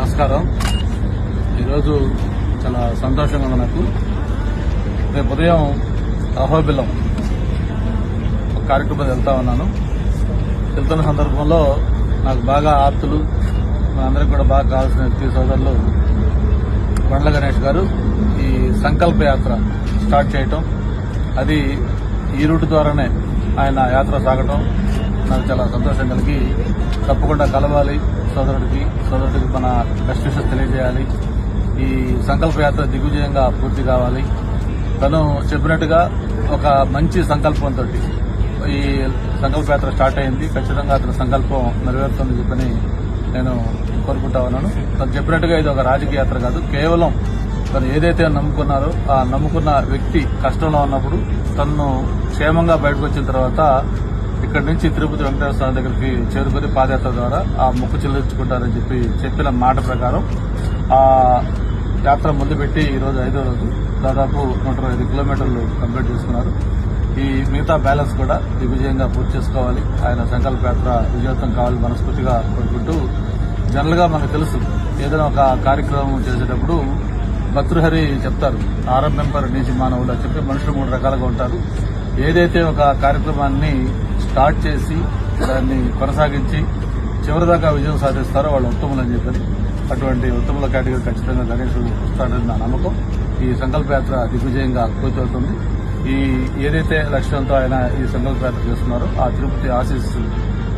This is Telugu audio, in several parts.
నమస్కారం. ఈరోజు చాలా సంతోషంగా ఉంది నాకు. రేపు ఉదయం అహోబిలం ఒక కార్యక్రమం వెళ్తా ఉన్నాను. వెళ్తున్న సందర్భంలో నాకు బాగా ఆప్తులు, మనందరికీ కూడా బాగా కావాల్సిన వ్యక్తి సోదరులు బండ్ల గణేష్ గారు ఈ సంకల్ప యాత్ర స్టార్ట్ చేయటం, అది ఈ రూట్ ద్వారానే ఆయన యాత్ర సాగటం నాకు చాలా సంతోషం కలిగి, తప్పకుండా కలవాలి సోదరుడికి మన బెస్ట్ విషయం తెలియజేయాలి. ఈ సంకల్ప యాత్ర దిగ్విజయంగా పూర్తి కావాలి. తను చెప్పినట్టుగా ఒక మంచి సంకల్పంతో ఈ సంకల్ప యాత్ర స్టార్ట్ అయింది. ఖచ్చితంగా అతని సంకల్పం నెరవేరుతుందని చెప్పని నేను కోరుకుంటా ఉన్నాను. తను చెప్పినట్టుగా ఇది ఒక రాజకీయ యాత్ర కాదు, కేవలం తను ఏదైతే నమ్ముకున్నారో ఆ నమ్ముకున్న వ్యక్తి కష్టంలో ఉన్నప్పుడు తనను క్షేమంగా బయటకు వచ్చిన తర్వాత ఇక్కడి నుంచి తిరుపతి వెంకటేశ్వర స్వామి దగ్గరికి చేరుకుని పాదయాత్ర ద్వారా ఆ మొక్కు చెల్లించుకుంటారని చెప్పిన మాట ప్రకారం ఆ యాత్ర మొదలుపెట్టి ఈరోజు 5వ రోజు దాదాపు 125 కిలోమీటర్లు కంప్లీట్ చేసుకున్నారు. ఈ మిగతా బ్యాలెన్స్ కూడా దిగ్విజయంగా పూర్తి చేసుకోవాలి. ఆయన సంకల్ప యాత్ర విజయవంతం కావాలని మనస్ఫూర్తిగా కోరుకుంటూ, జనరల్ గా మనకు తెలుసు ఏదైనా ఒక కార్యక్రమం చేసేటప్పుడు భర్తృహరి చెప్తారు, ఆరంభింపరు నీచి మానవులు అని చెప్పి మనుషులు 3 రకాలుగా ఉంటారు. ఏదైతే ఒక కార్యక్రమాన్ని స్టార్ట్ చేసి దాన్ని కొనసాగించి చివరిదాకా విజయం సాధిస్తారో వాళ్ళు ఉత్తములు అని చెప్పని, అటువంటి ఉత్తముల కేటగిరీ ఖచ్చితంగా గణేష్ వస్తాడని నా నమ్మకం. ఈ సంకల్ప యాత్ర దిగ్విజయంగా పూర్తవుతుంది. ఈ ఏదైతే లక్ష్యంతో ఆయన ఈ సంకల్ప యాత్ర చేస్తున్నారో ఆ తిరుపతి ఆశీస్సులు,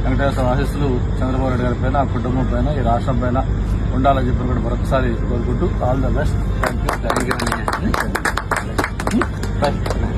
వెంకటేశ్వర ఆశీస్సులు చంద్రబాబు నాయుడు గారి పైన, ఆ కుటుంబం పైన, ఈ రాష్ట్రం పైన ఉండాలని చెప్పి కూడా మరొకసారి కోరుకుంటూ all the best. Thank you.